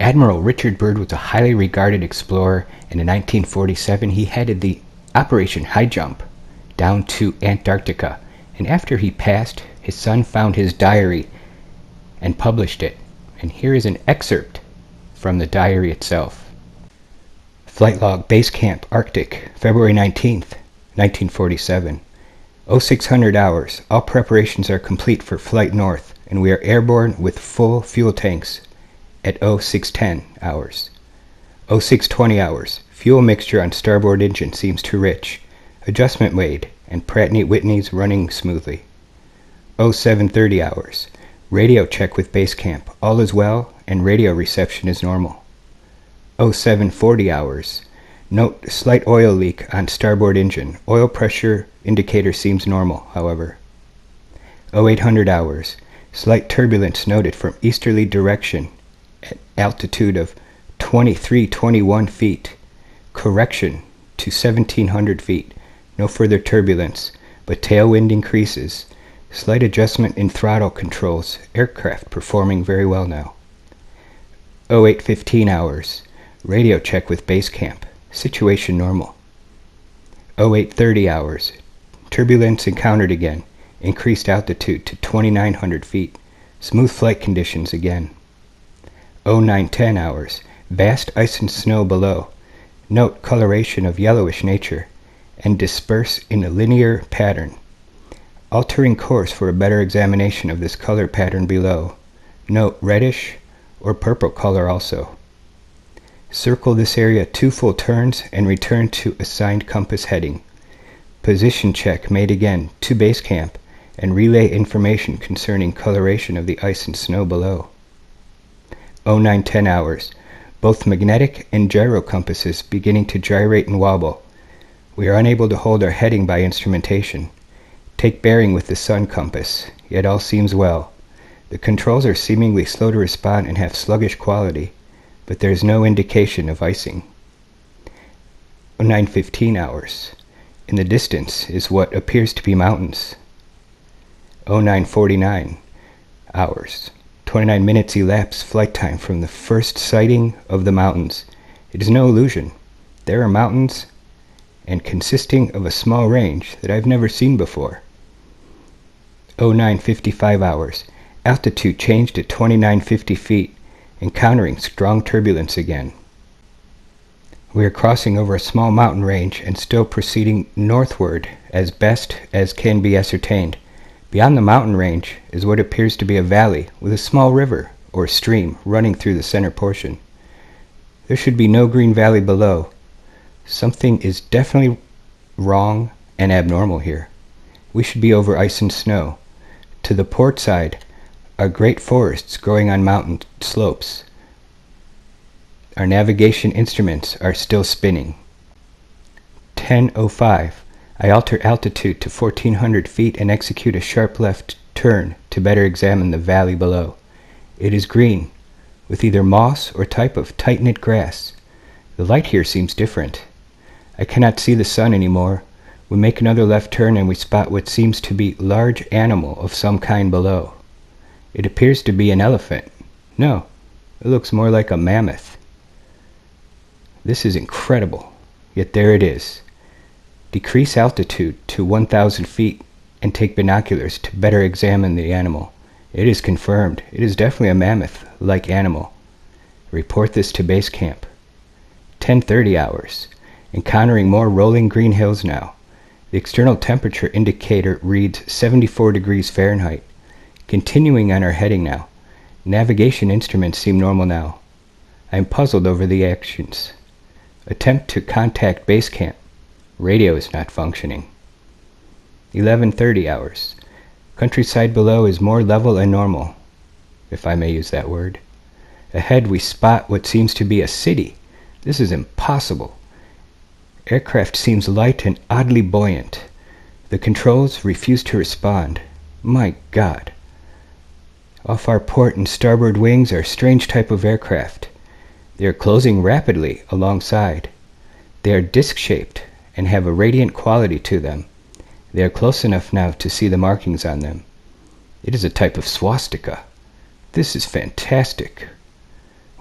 Admiral Richard Byrd was a highly regarded explorer, and in 1947 he headed the Operation High Jump down to Antarctica, and after he passed, his son found his diary and published it. And here is an excerpt from the diary itself. Flight log, Base Camp, Arctic, February 19th, 1947. 0600 hours. All preparations are complete for flight north, and we are airborne with full fuel tanks at 0610 hours. 0620 hours. Fuel mixture on starboard engine seems too rich. Adjustment made, and Pratt & Whitney's running smoothly. 0730 hours. Radio check with base camp. All is well, and radio reception is normal. 0740 hours. Note slight oil leak on starboard engine. Oil pressure indicator seems normal, however. 0800 hours. Slight turbulence noted from easterly direction at altitude of 2321 feet. Correction to 1700 feet. No further turbulence, but tailwind increases. Slight adjustment in throttle controls. Aircraft performing very well now. 0815 hours. Radio check with base camp. Situation normal. 0830 hours. Turbulence encountered again. Increased altitude to 2900 feet. Smooth flight conditions again. 0910 hours. Vast ice and snow below. Note coloration of yellowish nature and disperse in a linear pattern. Altering course for a better examination of this color pattern below. Note reddish or purple color also. Circle this area 2 full turns and return to assigned compass heading. Position check made again to base camp and relay information concerning coloration of the ice and snow below. 0910 hours. Both magnetic and gyro compasses beginning to gyrate and wobble. We are unable to hold our heading by instrumentation. Take bearing with the sun compass, yet all seems well. The controls are seemingly slow to respond and have sluggish quality, but there is no indication of icing. 0915 hours. In the distance is what appears to be mountains. 0949 hours. 29 minutes elapsed flight time from the first sighting of the mountains. It is no illusion. There are mountains, and consisting of a small range that I've never seen before. 0955 hours. Altitude changed to 2950 feet, encountering strong turbulence again. We are crossing over a small mountain range and still proceeding northward as best as can be ascertained. Beyond the mountain range is what appears to be a valley with a small river or stream running through the center portion. There should be no green valley below. Something is definitely wrong and abnormal here. We should be over ice and snow. To the port side are great forests growing on mountain slopes. Our navigation instruments are still spinning. 10:05. I alter altitude to 1400 feet and execute a sharp left turn to better examine the valley below. It is green, with either moss or type of tight-knit grass. The light here seems different. I cannot see the sun anymore. We make another left turn and we spot what seems to be large animal of some kind below. It appears to be an elephant. No, it looks more like a mammoth. This is incredible, yet there it is. Decrease altitude to 1,000 feet and take binoculars to better examine the animal. It is confirmed. It is definitely a mammoth-like animal. Report this to base camp. 10:30 hours. Encountering more rolling green hills now. The external temperature indicator reads 74 degrees Fahrenheit. Continuing on our heading now. Navigation instruments seem normal now. I am puzzled over the actions. Attempt to contact base camp. Radio is not functioning. 11:30 hours. Countryside below is more level and normal, if I may use that word. Ahead we spot what seems to be a city. This is impossible. Aircraft seems light and oddly buoyant. The controls refuse to respond. My God. Off our port and starboard wings are strange type of aircraft. They are closing rapidly alongside. They are disc-shaped and have a radiant quality to them. They are close enough now to see the markings on them. It is a type of swastika. This is fantastic.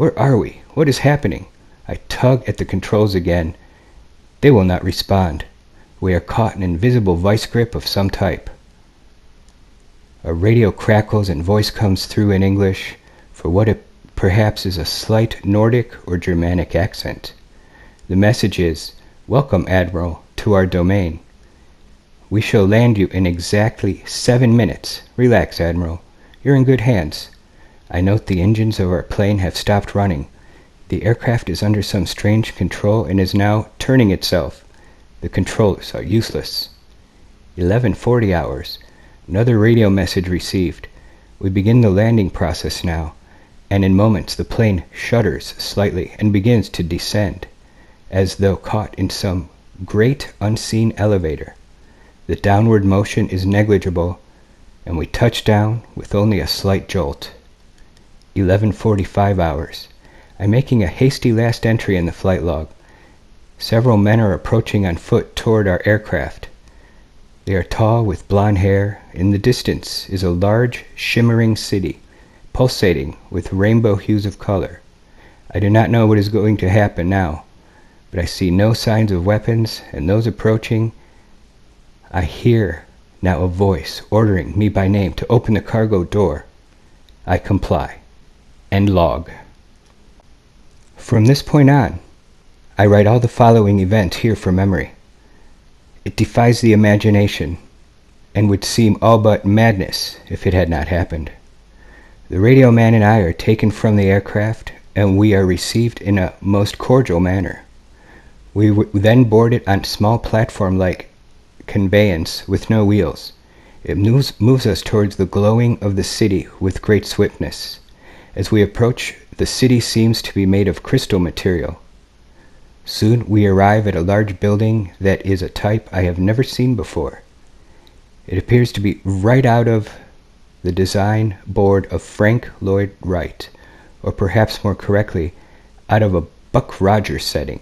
Where are we? What is happening? I tug at the controls again. They will not respond. We are caught in an invisible vice grip of some type. A radio crackles and voice comes through in English for what it perhaps is a slight Nordic or Germanic accent. The message is, "Welcome, Admiral, to our domain. We shall land you in exactly 7 minutes. Relax, Admiral. You're in good hands. I note the engines of our plane have stopped running. The aircraft is under some strange control and is now turning itself. The controls are useless." 11:40 hours. Another radio message received. We begin the landing process now, and in moments the plane shudders slightly and begins to descend, as though caught in some great unseen elevator. The downward motion is negligible, and we touch down with only a slight jolt. 11:45 hours. I'm making a hasty last entry in the flight log. Several men are approaching on foot toward our aircraft. They are tall with blonde hair. In the distance is a large, shimmering city, pulsating with rainbow hues of color. I do not know what is going to happen now, but I see no signs of weapons, and those approaching. I hear now a voice ordering me by name to open the cargo door. I comply. End log. From this point on, I write all the following events here from memory. It defies the imagination, and would seem all but madness if it had not happened. The radio man and I are taken from the aircraft, and we are received in a most cordial manner. We then boarded on a small platform-like conveyance with no wheels. It moves us towards the glowing of the city with great swiftness. As we approach, the city seems to be made of crystal material. Soon we arrive at a large building that is a type I have never seen before. It appears to be right out of the design board of Frank Lloyd Wright, or perhaps more correctly, out of a Buck Rogers setting.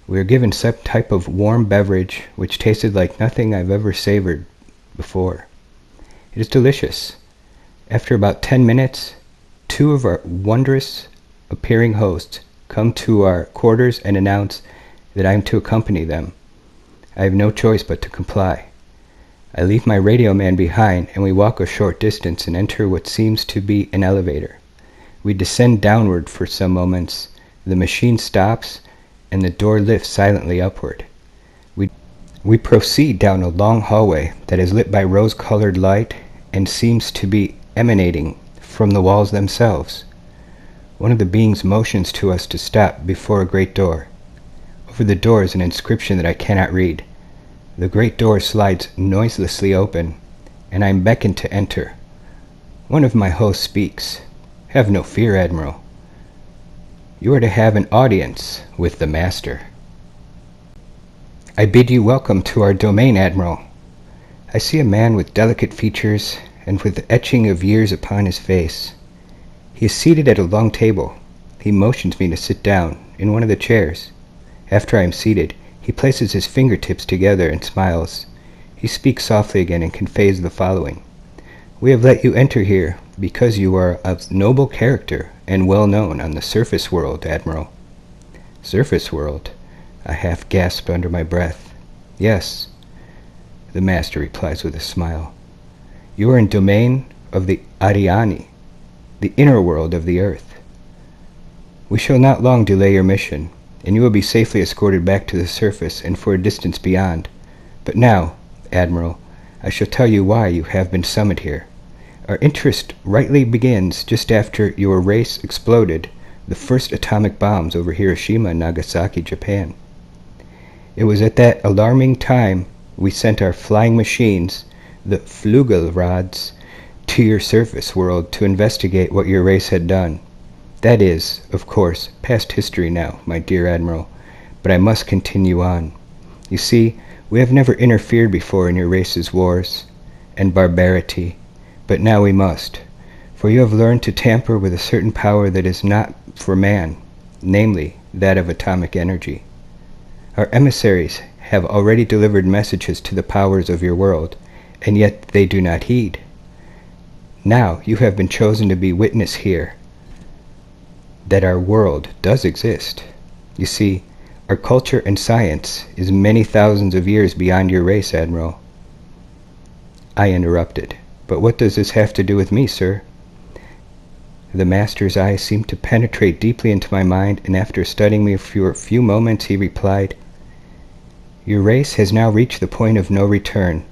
We are given some type of warm beverage which tasted like nothing I've ever savored before. It is delicious. After about 10 minutes, 2 of our wondrous appearing hosts come to our quarters and announce that I am to accompany them. I have no choice but to comply. I leave my radio man behind, and we walk a short distance and enter what seems to be an elevator. We descend downward for some moments. The machine stops, and the door lifts silently upward. We proceed down a long hallway that is lit by rose-colored light and seems to be emanating from the walls themselves. One of the beings motions to us to stop before a great door. Over the door is an inscription that I cannot read. The great door slides noiselessly open, and I am beckoned to enter. One of my hosts speaks. "Have no fear, Admiral. You are to have an audience with the Master." "I bid you welcome to our domain, Admiral." I see a man with delicate features and with the etching of years upon his face. He is seated at a long table. He motions me to sit down in one of the chairs. After I am seated, he places his fingertips together and smiles. He speaks softly again and conveys the following. "We have let you enter here because you are of noble character and well known on the surface world, Admiral." "Surface world?" I half gasp under my breath. "Yes," the Master replies with a smile. "You are in domain of the Ariani, the inner world of the earth. We shall not long delay your mission, and you will be safely escorted back to the surface and for a distance beyond. But now, Admiral, I shall tell you why you have been summoned here. Our interest rightly begins just after your race exploded the first atomic bombs over Hiroshima and Nagasaki, Japan. It was at that alarming time we sent our flying machines, the Flugelrods, to your surface world to investigate what your race had done. That is, of course, past history now, my dear Admiral, but I must continue on. You see, we have never interfered before in your race's wars and barbarity, but now we must, for you have learned to tamper with a certain power that is not for man, namely, that of atomic energy. Our emissaries have already delivered messages to the powers of your world, and yet they do not heed. Now you have been chosen to be witness here. that our world does exist. You see, our culture and science is many thousands of years beyond your race, Admiral. I interrupted. But what does this have to do with me, sir? The master's eyes seemed to penetrate deeply into my mind, and after studying me for a few moments, he replied, "Your race has now reached the point of no return,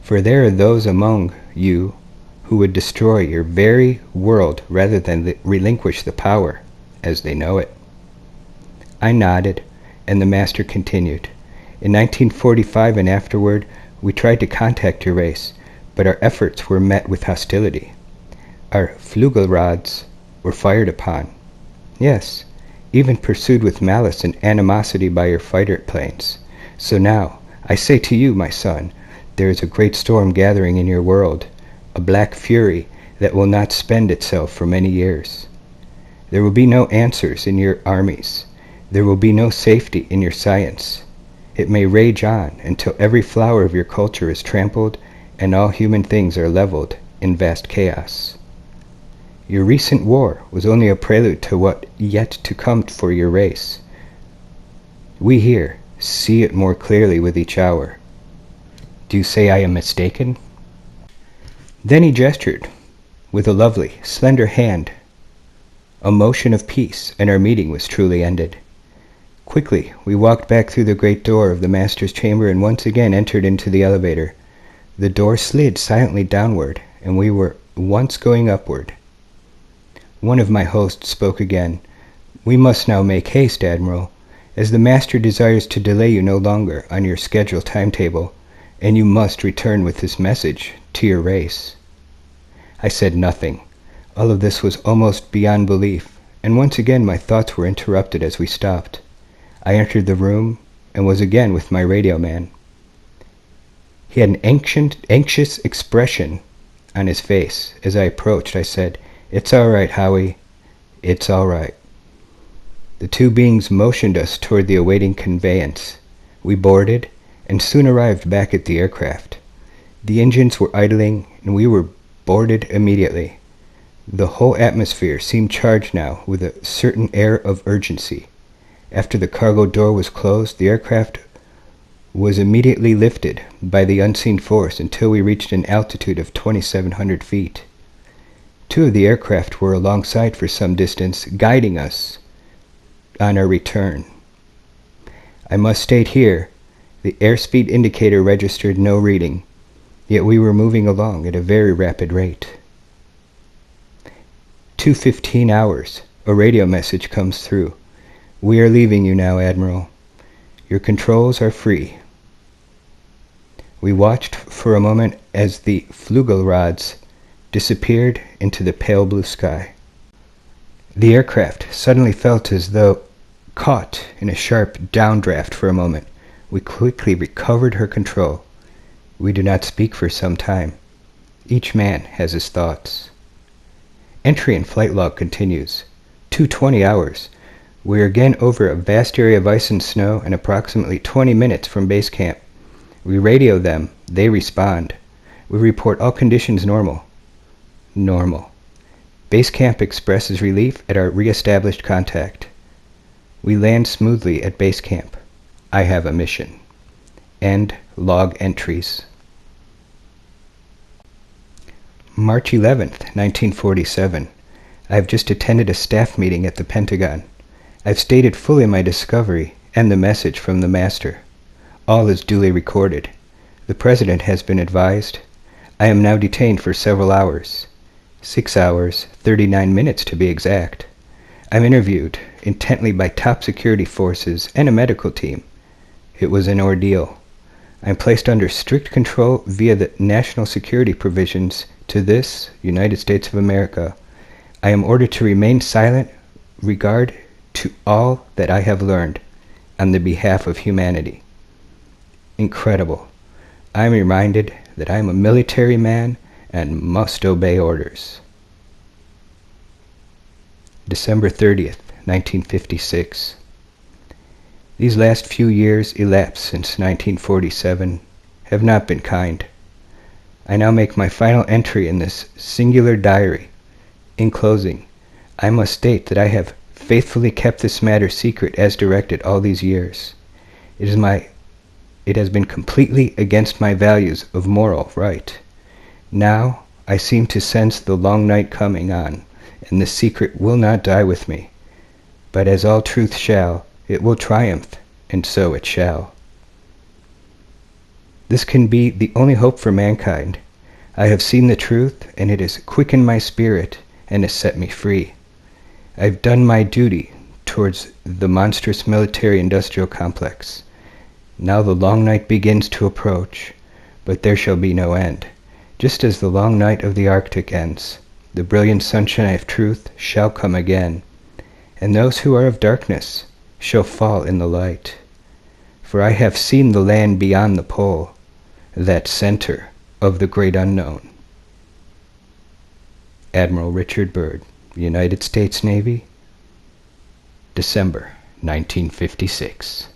for there are those among you who would destroy your very world rather than relinquish the power as they know it." I nodded, and the master continued, "In 1945 and afterward, we tried to contact your race, but our efforts were met with hostility. Our Flugelrods were fired upon. Yes, even pursued with malice and animosity by your fighter planes. So now, I say to you, my son, there is a great storm gathering in your world, a black fury that will not spend itself for many years. There will be no answers in your armies. There will be no safety in your science. It may rage on until every flower of your culture is trampled and all human things are leveled in vast chaos. Your recent war was only a prelude to what yet to come for your race. We here see it more clearly with each hour. Do you say I am mistaken?" Then he gestured with a lovely, slender hand, a motion of peace, and our meeting was truly ended. Quickly, we walked back through the great door of the master's chamber and once again entered into the elevator. The door slid silently downward, and we were once going upward. One of my hosts spoke again. "We must now make haste, Admiral, as the master desires to delay you no longer on your scheduled timetable, and you must return with this message to your race." I said nothing. All of this was almost beyond belief, and once again my thoughts were interrupted as we stopped. I entered the room and was again with my radio man. He had an anxious expression on his face. As I approached, I said, "It's all right, Howie. It's all right." The two beings motioned us toward the awaiting conveyance. We boarded and soon arrived back at the aircraft. The engines were idling and we were boarded immediately. The whole atmosphere seemed charged now with a certain air of urgency. After the cargo door was closed, the aircraft was immediately lifted by the unseen force until we reached an altitude of 2,700 feet. Two of the aircraft were alongside for some distance, guiding us on our return. I must state here, the airspeed indicator registered no reading, yet we were moving along at a very rapid rate. 2:15 hours, a radio message comes through. "We are leaving you now, Admiral. Your controls are free." We watched for a moment as the Flugelrods disappeared into the pale blue sky. The aircraft suddenly felt as though caught in a sharp downdraft for a moment. We quickly recovered her control. We do not speak for some time. Each man has his thoughts. Entry and flight log continues. 2:20 hours. We are again over a vast area of ice and snow and approximately 20 minutes from base camp. We radio them. They respond. We report all conditions normal. Normal. Base camp expresses relief at our re-established contact. We land smoothly at base camp. I have a mission. End log entries. March 11th, 1947. I have just attended a staff meeting at the Pentagon. I've stated fully my discovery and the message from the master. All is duly recorded. The President has been advised. I am now detained for several hours. 6 hours, 39 minutes to be exact. I'm interviewed intently by top security forces and a medical team. It was an ordeal. I'm placed under strict control via the national security provisions to this United States of America. I am ordered to remain silent regard to all that I have learned on the behalf of humanity. Incredible. I am reminded that I am a military man and must obey orders. December 30th, 1956. These last few years elapsed since 1947 have not been kind. I now make my final entry in this singular diary. In closing, I must state that I have faithfully kept this matter secret as directed all these years. It has been completely against my values of moral right. Now I seem to sense the long night coming on, and the secret will not die with me. But as all truth shall, it will triumph, and so it shall. This can be the only hope for mankind. I have seen the truth, and it has quickened my spirit, and has set me free. I've done my duty towards the monstrous military-industrial complex. Now the long night begins to approach, but there shall be no end. Just as the long night of the Arctic ends, the brilliant sunshine of truth shall come again, and those who are of darkness shall fall in the light. For I have seen the land beyond the pole, that center of the great unknown. Admiral Richard Byrd, United States Navy, December 1956.